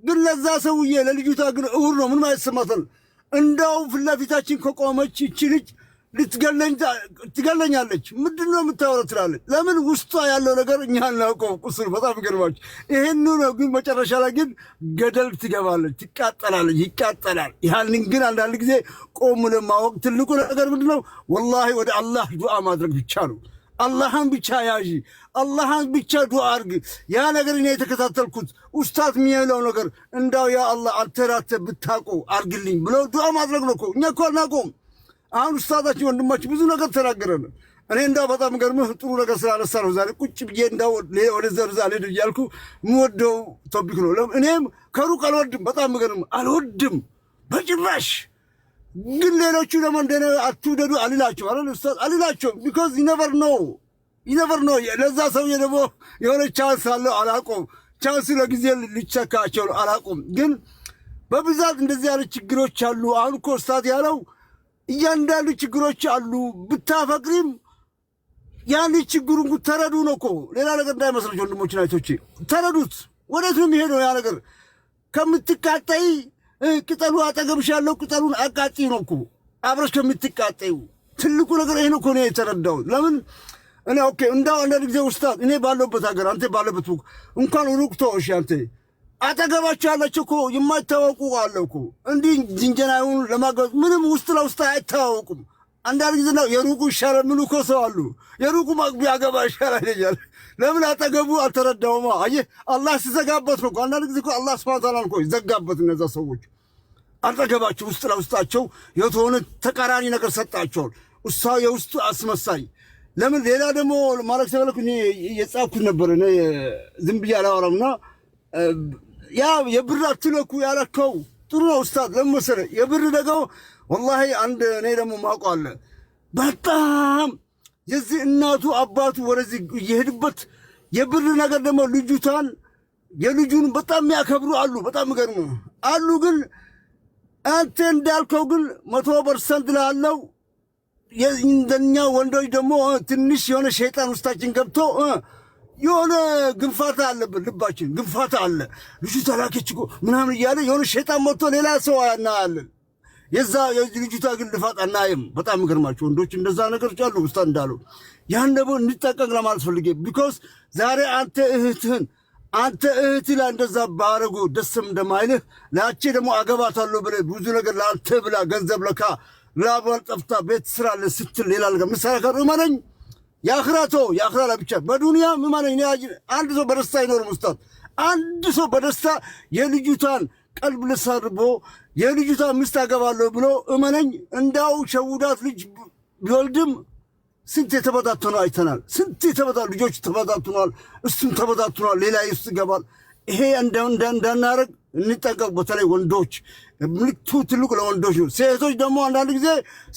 ግን ለዛ ሰውዬ ለልጅቷ ግን እውር ነው። ምን ማለት ሰማተል እንዳው ፊት ለፊታችን ከቆመች እቺ ልጅ ትገለኛለች። ምንድነው የምታወራው ትላለች። ለምን ውስጧ ያለው ነገር እኛ እናውቀው። ቁስል በጣም ይገርማች። ይሄን ነው ግን መጨረሻ ላይ ግን ገደል ትገባለች፣ ትቃጠላለች፣ ይቃጠላል። ያንን ግን አንዳንድ ጊዜ ቆም ለማወቅ ትልቁ ነገር ምንድነው? ወላሂ ወደ አላህ ዱዓ ማድረግ ብቻ ነው። አላህን ብቻ ያዢ፣ አላህን ብቻ ዱዓ አድርግ። ያ ነገር እኔ የተከታተልኩት ኡስታዝ የሚለው ነገር እንዳው ያ አላህ አንተ ራስህ ብታውቀው አድርግልኝ ብሎ ዱዓ ማድረግ ነው እኮ። እኛ እኮ አናውቀውም። አሁን ኡስታዛችን ወንድማችን ብዙ ነገር ተናገረን። እኔ እንዳው በጣም ገርመህ ጥሩ ነገር ስላነሳ ነው ዛሬ ቁጭ ብዬ እንዳው ወደ ዘርዛ ልሄድ እያልኩ የምወደው ቶፒክ ነው። እኔም ከሩቅ አልወድም፣ በጣም ገርም አልወድም በጭራሽ። ግን ሌሎቹ ደግሞ እንደኔ አትውደዱ አልላቸው አይደል ኡስታዝ አልላቸው። ቢኮዝ ይነቨር ነው ለዛ ሰውዬ ደግሞ የሆነ ቻንስ አለው አላውቀውም። ቻንስ ለጊዜ ሊቸካቸው አላውቀውም። ግን በብዛት እንደዚህ ያለ ችግሮች አሉ። አሁን እኮ ኡስታዝ ያለው እያንዳንዱ ችግሮች አሉ። ብታፈቅሪም ያን ችግሩን ተረዱ ነው እኮ። ሌላ ነገር እንዳይመስላችሁ ወንድሞችና እህቶቼ ተረዱት። ወዴት ነው የሚሄደው ያ ነገር? ከምትቃጠይ ቅጠሉ አጠገብሽ ያለው ቅጠሉን አቃጢ ነው እኮ አብረሽ ከምትቃጠዩ። ትልቁ ነገር ይሄ ነው እኮ ነው የተረዳው። ለምን እኔ ኦኬ እንዳው አንዳንድ ጊዜ ኡስታዝ እኔ ባለበት ሀገር አንተ ባለበት እንኳን ሩቅ ተውሽ አንተ አጠገባቸው ያላቸው እኮ የማይታወቁ አለ እኮ እንዲህ ጅንጀናውን ለማገዝ ምንም ውስጥ ለውስጥ አይታወቁም። አንዳንድ ጊዜ ነው የሩቁ ይሻላል ምን እኮ ሰው አሉ የሩቁ ማግቢያ ገባ ይሻላል ይላል። ለምን አጠገቡ አልተረዳውማ? አየህ አላህ ሲዘጋበት ነው። አንዳንድ ጊዜ እኮ አላህ ሱብሓነሁ ወተዓላ እኮ ይዘጋበት እነዛ ሰዎች አጠገባቸው ውስጥ ለውስጣቸው የሆነ ተቃራኒ ነገር ሰጣቸው። እሳው የውስጡ አስመሳይ። ለምን ሌላ ደግሞ ማለት ሰለኩ እኔ የጻፍኩት ነበር እኔ ዝም ብዬ አላወራምና ያ የብር አትለኩ ያለከው ጥሩ ነው ኡስታዝ። ለምን መሰለህ የብር ደግሞ ወላሂ አንድ እኔ ደግሞ ማውቀው አለ በጣም የዚህ እናቱ አባቱ ወደዚህ እየሄድበት የብር ነገር ደግሞ ልጁታን የልጁን በጣም የሚያከብሩ አሉ። በጣም ገርሞ አሉ። ግን አንተ እንዳልከው ግን 100% ላለው የእንደኛ ወንዶች ደግሞ ትንሽ የሆነ ሸይጣን ውስጣችን ገብቶ የሆነ ግንፋታ አለብን። ልባችን ግንፋታ አለ። ልጁ ተላከች እኮ ምናምን እያለ የሆነ ሸይጣን መጥቶ ሌላ ሰው እናያለን። የዛ የልጅቷ ግን ልፋት አናይም። በጣም ይገርማችሁ ወንዶች እንደዛ ነገሮች አሉ። ኡስታዝ እንዳለው ያን ደግሞ እንጠቀቅ ለማለት ፈልጌ። ቢኮዝ ዛሬ አንተ እህት ላይ እንደዛ ባረጉ ደስም እንደማይልህ ላቼ ደግሞ አገባታለሁ ብለህ ብዙ ነገር ለአንተ ብላ ገንዘብ ለካ ላባል ጠፍታ ቤት ስራ ስትል ሌላ ነገር ምሳሌ ከሩማነኝ ያኽራቶ ያኽራ ለብቻ በዱንያ ምማነኝ አንድ ሰው በደስታ አይኖርም ኡስታዝ። አንድ ሰው በደስታ የልጅቷን ቀልብ ልሰርቦ የልጅቷን ሚስት አገባለሁ ብሎ እመነኝ እንዳው ሸውዳት ልጅ ቢወልድም ስንት የተበታተኑ አይተናል። ስንት የተበታተኑ ልጆች ተበታተኗል። እሱም ተበታተኗል። ሌላ ውስጥ ይገባል። ይሄ እንዳናረግ እንጠንቀቅ። በተለይ ወንዶች ምልክቱ ትልቁ ለወንዶች ነው። ሴቶች ደግሞ አንዳንድ ጊዜ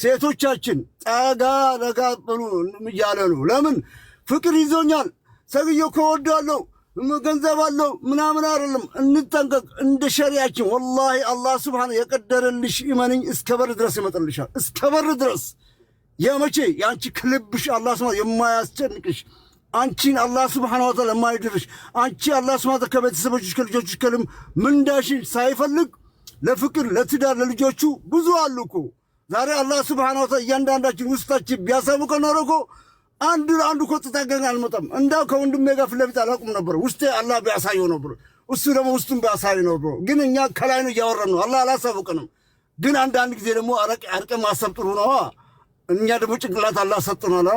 ሴቶቻችን ጠጋ ረጋ ብሉ እያለ ነው። ለምን ፍቅር ይዞኛል ሰውዬው ከወዳለው ገንዘብ አለው ምናምን አይደለም። እንጠንቀቅ እንደ ሸሪያችን። ወላሂ አላህ ሱብሓነሁ የቀደረልሽ ኢማንኝ እስከ በር ድረስ ይመጣልሻል። እስከ በር ድረስ የመቼ ያንቺ ክልብሽ አላህ ሱብሓነሁ የማያስጨንቅሽ አንቺን አላህ ሱብሓነሁ ወተዓላ የማይድርሽ አንቺ አላህ ሱብሓነሁ ወተዓላ ከቤተሰቦችሽ ከልጆችሽ ከልም ምንዳሽን ሳይፈልግ ለፍቅር ለትዳር ለልጆቹ ብዙ አሉ እኮ። ዛሬ አላህ ሱብሓነሁ ወተዓላ እያንዳንዳችን ውስጣችን ቢያሳውቀ ኖሮ እኮ አንዱ እኮ ተጣገን አልመጣም። እንዳው ከወንድሜ ጋር ፊት ለፊት አላውቅም ነበር። ውስጤ አላህ ቢያሳየው ነበር። እሱ ደግሞ ውስጡን ቢያሳየው ነበር። ግን እኛ ከላይ ነው እያወራን ነው። አላህ አላሳወቀንም። ግን አንዳንድ ጊዜ ደግሞ አርቀ ማሰብ ጥሩ ነው። እኛ ደግሞ ጭንቅላት አላህ ሰጥቶናል።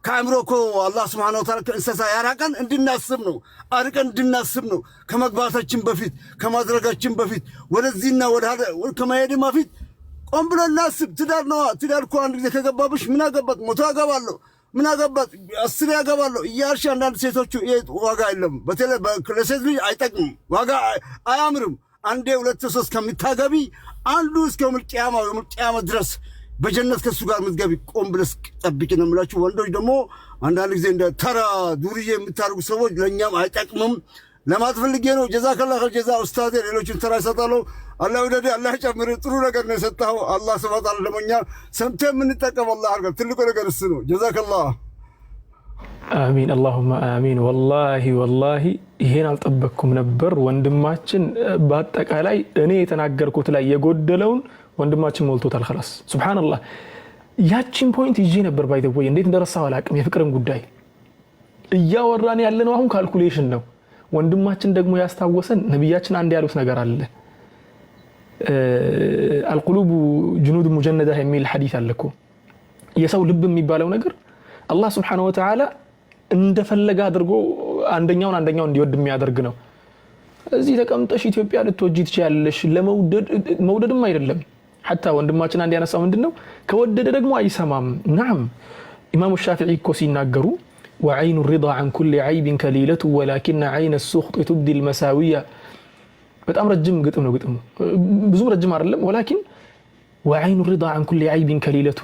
ከአእምሮ እኮ አላህ ሱብሓነሁ ወተዓላ ከእንስሳ ያራቀን እንድናስብ ነው። አርቀን እንድናስብ ነው። ከመግባታችን በፊት ከማድረጋችን በፊት ወደዚህና ወደ ከመሄድም በፊት ቆም ብለን እናስብ። ትዳር ነው። ትዳር እኮ አንድ ጊዜ ከገባብሽ ምን አገባት ሞቶ አገባለሁ ምን አገባት 10 ያገባለሁ እያልሽ አንዳንድ ሴቶቹ ዋጋ የለም። በተለይ ለሴት ልጅ አይጠቅምም፣ ዋጋ አያምርም። አንዴ 2 3 ከምታገቢ አንዱ እስከ የውመል ድረስ በጀነት ከሱ ጋር ምትገቢ ቆም ብለሽ ጠብቂ ነው የምላችሁ። ወንዶች ደግሞ አንዳንድ ጊዜ እንደ ተራ ዱርዬ የምታርጉ ሰዎች ለኛም አይጠቅምም ለማለት ፈልጌ ነው። ጀዛከላህ ኸይር ጀዛ ኡስታዝ። ሌሎችን ተራ ይሰጣለሁ። አላህ ወደደ አላህ ጨምር። ጥሩ ነገር ነው የሰጣው አላህ ሱብሓነሁ ወተዓላ ለሞኛ ሰምተን የምንጠቀም አላህ አድርገን። ትልቁ ነገር እሱ ነው። ጀዛከላህ አሚን አላሁመ አሚን። ወላሂ ይሄን አልጠበቅኩም ነበር ወንድማችን። በአጠቃላይ እኔ የተናገርኩት ላይ የጎደለውን ወንድማችን ሞልቶታል። خلاص ሱብሃንአላህ። ያቺን ፖይንት ይዤ ነበር ባይ ዘ ወይ እንዴት እንደረሳው አላቅም። የፍቅርን ጉዳይ እያወራን ያለነው አሁን ካልኩሌሽን ነው። ወንድማችን ደግሞ ያስታወሰን ነብያችን አንድ ያሉት ነገር አለ። አልቁሉቡ ጁኑድ ሙጀነዳ የሚል ሐዲስ አለኮ። የሰው ልብ የሚባለው ነገር አላህ Subhanahu Wa Ta'ala እንደፈለገ አድርጎ አንደኛውን እንዲወድ የሚያደርግ ነው። እዚህ ተቀምጠሽ ኢትዮጵያ ልትወጂ ትችያለሽ ለመውደድም አይደለም። حتى ወንድማችን አንድ ያነሳው ምንድነው ከወደደ ደግሞ አይሰማም። نعم ኢማሙ ሻፊዒ እኮ ሲናገሩ وعين الرضا عن كل عيب كليلة ولكن عين السخط تبدي المساوية በጣም ረጅም ግጥም ነው። ግጥሙ ብዙም ረጅም አይደለም። ولكن وعين الرضا عن كل عيب كليلة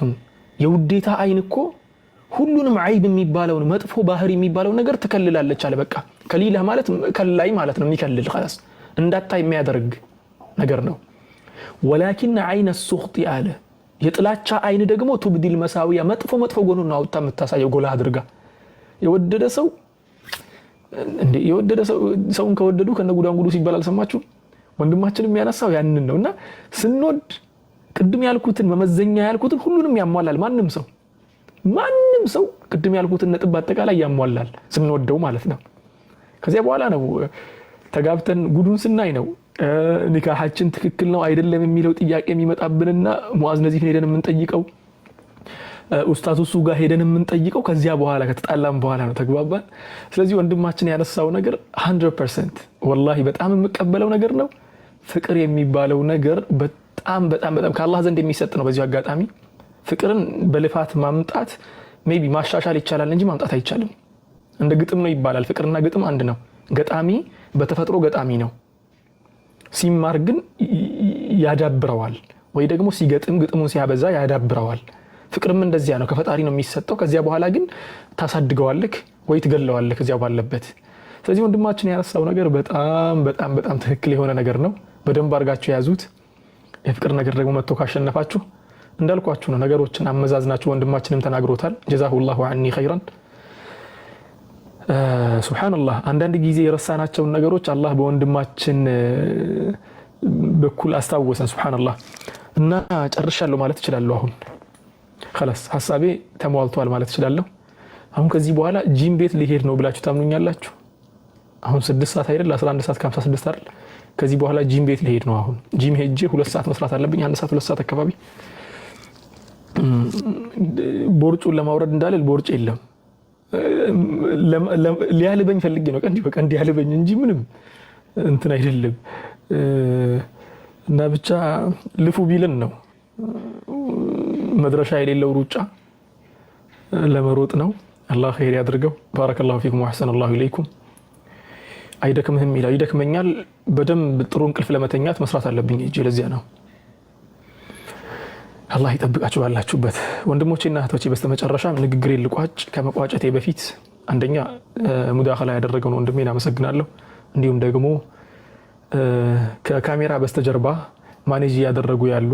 የውዴታ አይን እኮ ሁሉንም عيب የሚባለውን መጥፎ ባህሪ የሚባለው ነገር ተከልላለች አለ። በቃ ከሊላ ማለት ከላይ ማለት ነው። የሚከልል خلاص እንዳታይ የሚያደርግ ነገር ነው። ولكن عين السخط አለ የጥላቻ አይን ደግሞ تبدي المساوية መጥፎ ጎኑን አውጣ የምታሳየው ጎላ አድርጋ። የወደደ ሰው ሰውን ከወደዱ ከነጉዳንጉዱ ሲባል አልሰማችሁ? ወንድማችን የሚያነሳው ያንን ነውና ስንወድ ቅድም ያልኩትን መመዘኛ ያልኩትን ሁሉንም ያሟላል። ማንም ሰው ቅድም ያልኩትን ነጥብ አጠቃላይ ያሟላል ስንወደው ማለት ነው። ከዚያ በኋላ ነው ተጋብተን ጉዱን ስናይ ነው ኒካሃችን ትክክል ነው አይደለም የሚለው ጥያቄ የሚመጣብንና ሙአዝ ነዚፍን ሄደን የምንጠይቀው ኡስታዝ እሱ ጋር ሄደን የምንጠይቀው ከዚያ በኋላ ከተጣላም በኋላ ነው። ተግባባን። ስለዚህ ወንድማችን ያነሳው ነገር 100% ወላሂ በጣም የምቀበለው ነገር ነው። ፍቅር የሚባለው ነገር በጣም ከአላህ ዘንድ የሚሰጥ ነው። በዚህ አጋጣሚ ፍቅርን በልፋት ማምጣት ሜቢ ማሻሻል ይቻላል እንጂ ማምጣት አይቻልም። እንደ ግጥም ነው ይባላል። ፍቅርና ግጥም አንድ ነው። ገጣሚ በተፈጥሮ ገጣሚ ነው። ሲማር ግን ያዳብረዋል፣ ወይ ደግሞ ሲገጥም ግጥሙን ሲያበዛ ያዳብረዋል። ፍቅርም እንደዚያ ነው። ከፈጣሪ ነው የሚሰጠው። ከዚያ በኋላ ግን ታሳድገዋለህ ወይ ትገለዋለህ ከዚያ ባለበት። ስለዚህ ወንድማችን ያነሳው ነገር በጣም ትክክል የሆነ ነገር ነው። በደንብ አድርጋችሁ ያዙት። የፍቅር ነገር ደግሞ መጥቶ ካሸነፋችሁ እንዳልኳችሁ ነው። ነገሮችን አመዛዝናችሁ ወንድማችንም ተናግሮታል። ጀዛሁላሁ ዐኒ ኸይራን። ሱብሃንአላህ አንዳንድ ጊዜ የረሳናቸው ነገሮች አላህ በወንድማችን በኩል አስታወሰን። ሱብሃንአላህ እና ጨርሻለሁ ማለት እችላለሁ። አሁን خلاص ሐሳቤ ተሟልቷል ማለት እችላለሁ። አሁን ከዚህ በኋላ ጂም ቤት ሊሄድ ነው ብላችሁ ታምኑኛላችሁ? አሁን 6 ሰዓት አይደል 11 ሰዓት ከ56 አይደል? ከዚህ በኋላ ጂም ቤት ሊሄድ ነው። አሁን ጂም ሄጄ 2 ሰዓት መስራት አለብኝ። 1 ሰዓት 2 ሰዓት አካባቢ ቦርጩን ለማውረድ እንዳለ ቦርጭ የለም ሊያልበኝ ፈልጌ ነው። በቃ እንዲያልበኝ እንጂ ምንም እንትን አይደለም። እና ብቻ ልፉ ቢልን ነው መድረሻ የሌለው ሩጫ ለመሮጥ ነው። አላህ ኸይር ያድርገው። ባረከላሁ ፊኩም ወአህሰነላሁ ኢለይኩም። አይደክምህም ይላል። ይደክመኛል። በደንብ ጥሩ እንቅልፍ ለመተኛት መስራት አለብኝ እጄ ለዚያ ነው። አላህ ይጠብቃችሁ ባላችሁበት ወንድሞቼና እህቶቼ። በስተመጨረሻ ንግግሬን ልቋጭ። ከመቋጨቴ በፊት አንደኛ ሙዳኸላ ያደረገውን ወንድሜን አመሰግናለሁ። እንዲሁም ደግሞ ከካሜራ በስተጀርባ ማኔጅ ያደረጉ ያሉ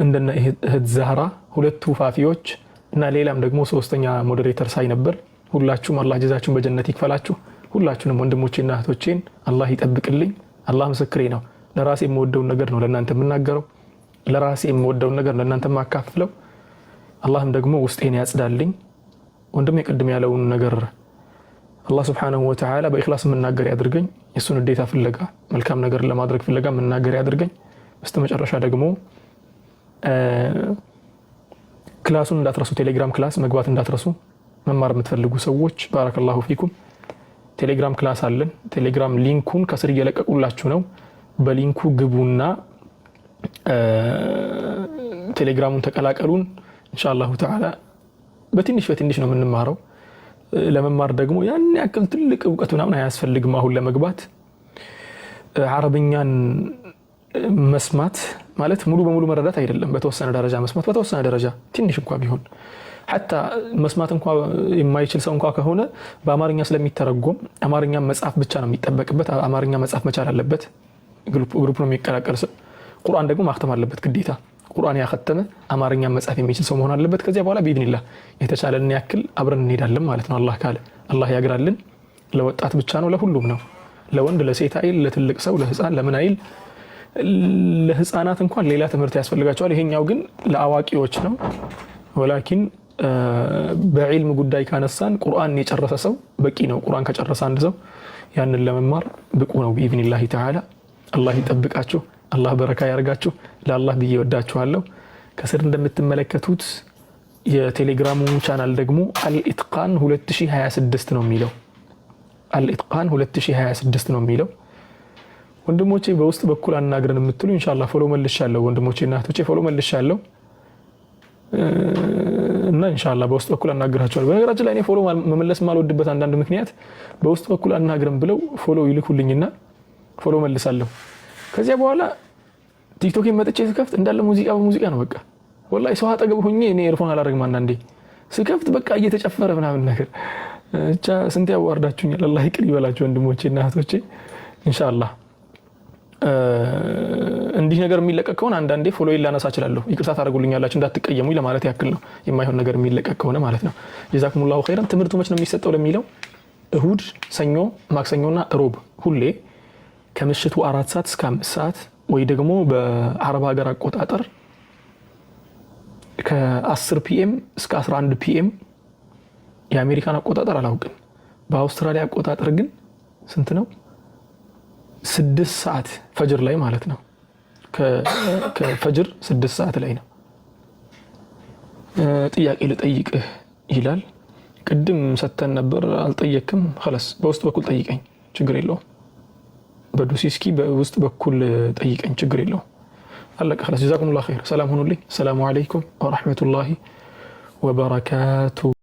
እንደነ እህት ዛህራ፣ ሁለቱ ፋፊዎች እና ሌላም ደግሞ ሶስተኛ ሞዴሬተር ሳይ ነበር። ሁላችሁም አላህ ጀዛችሁን በጀነት ይክፈላችሁ። ሁላችሁንም ወንድሞቼና እህቶቼን አላህ ይጠብቅልኝ። አላህ ምስክሬ ነው። ለራሴ የምወደውን ነገር ነው ለእናንተ የምናገረው። ለራሴ የምወደውን ነገር ለእናንተ ማካፍለው። አላህም ደግሞ ውስጤን ያጽዳልኝ። ወንድሜ ቅድም ያለውን ነገር አላህ Subhanahu Wa Ta'ala በእኽላስ መናገር ያድርገኝ። የሱን ዴታ ፍለጋ መልካም ነገር ለማድረግ ፍለጋ መናገር ያድርገኝ። በስተመጨረሻ ደግሞ ክላሱን እንዳትረሱ፣ ቴሌግራም ክላስ መግባት እንዳትረሱ። መማር የምትፈልጉ ሰዎች ባረከላሁ ፊኩም ቴሌግራም ክላስ አለን። ቴሌግራም ሊንኩን ከስር እየለቀቁላችሁ ነው። በሊንኩ ግቡና ቴሌግራሙን ተቀላቀሉን። ኢንሻአላሁ ተዓላ በትንሽ ነው የምንማረው። ለመማር ደግሞ ያን ያክል ትልቅ ዕውቀት ምናምን አያስፈልግም። አሁን ለመግባት አረብኛን መስማት ማለት ሙሉ በሙሉ መረዳት አይደለም። በተወሰነ ደረጃ መስማት፣ በተወሰነ ደረጃ ትንሽ እንኳን ቢሆን حتى መስማት እንኳን የማይችል ሰው እንኳን ከሆነ በአማርኛ ስለሚተረጎም አማርኛ መጻፍ ብቻ ነው የሚጠበቅበት። አማርኛ መጻፍ መቻል አለበት። ግሩፕ ነው የሚቀላቀል። ቁርአን ደግሞ ማክተም አለበት ግዴታ። ቁርአን ያከተመ አማርኛ መጻፍ የሚችል ሰው መሆን አለበት። ከዚያ በኋላ ቢኢዝኒላህ የተቻለን ያክል አብረን እንሄዳለን ማለት ነው። አላህ ካለ አላህ ያግራልን። ለወጣት ብቻ ነው ለሁሉም ነው። ለወንድ ለሴት አይል፣ ለትልቅ ሰው ለህፃን ለምን አይል። ለህፃናት እንኳን ሌላ ትምህርት ያስፈልጋቸዋል። ይሄኛው ግን ለአዋቂዎች ነው። ወላኪን በዒልም ጉዳይ ካነሳን ቁርአን የጨረሰ ሰው በቂ ነው። ቁርአን ከጨረሰ አንድ ሰው ያንን ለመማር ብቁ ነው بإذن ተዓላ። አላህ ይጠብቃችሁ፣ አላህ በረካ ያርጋችሁ። ለአላህ ብዬ ወዳችኋለሁ። ከስር እንደምትመለከቱት የቴሌግራሙ ቻናል ደግሞ አልኢትቃን 2026 ነው የሚለው። አልኢትቃን 2026 ነው የሚለው። ወንድሞቼ በውስጥ በኩል አናግረን የምትሉ ኢንሻአላህ ፎሎ መልሻለሁ። ወንድሞቼ እና እህቶቼ ፎሎ መልሻለሁ እና ኢንሻአላህ በውስጥ በኩል አናግራችኋለሁ። በነገራችን ላይ እኔ ፎሎ መመለስ ማልወድበት አንዳንድ ምክንያት በውስጥ በኩል አናግረን ብለው ፎሎ ይልኩልኝና ፎሎ መልሳለሁ። ከዚያ በኋላ ቲክቶክ መጥቼ ስከፍት እንዳለ ሙዚቃ በሙዚቃ ነው በቃ። ወላሂ ሰው አጠገብ ሆኜ እኔ ኤርፎን አላደርግም አንዳንዴ ስከፍት በቃ እየተጨፈረ ምናምን ነገር ብቻ ስንት ያዋርዳችሁኛል። አላህ ይቅር ይበላችሁ ወንድሞቼ እና እህቶቼ። ኢንሻአላህ እንዲህ ነገር የሚለቀቅ ከሆነ አንዳንዴ ፎሎ ይላነሳ እችላለሁ። ይቅርታ ታደርጉልኛላችሁ እንዳትቀየሙኝ ለማለት ያክል ነው። የማይሆን ነገር የሚለቀቅ ከሆነ ማለት ነው። ጀዛኩሙላሁ ኸይራን። ትምህርቱ መች ነው የሚሰጠው ለሚለው እሁድ፣ ሰኞ፣ ማክሰኞና ሮብ ሁሌ ከምሽቱ 4 ሰዓት እስከ 5 ሰዓት ወይ ደግሞ በአረብ ሀገር አቆጣጠር ከ10 ፒኤም እስከ 11 ፒኤም የአሜሪካን አቆጣጠር አላውቅም። በአውስትራሊያ አቆጣጠር ግን ስንት ነው? 6 ሰዓት ፈጅር ላይ ማለት ነው። ከፈጅር 6 ሰዓት ላይ ነው። ጥያቄ ልጠይቅህ ይላል። ቅድም ሰተን ነበር አልጠየቅም። خلاص በውስጥ በኩል ጠይቀኝ ችግር የለውም። በዱሲስኪ በውስጥ በኩል ጠይቀኝ ችግር የለውም። አለቀ خلاص ጀዛኩሙላሁ ኸይር። ሰላም ሁኑልኝ። ሰላም አለይኩም ወራህመቱላሂ ወበረካቱ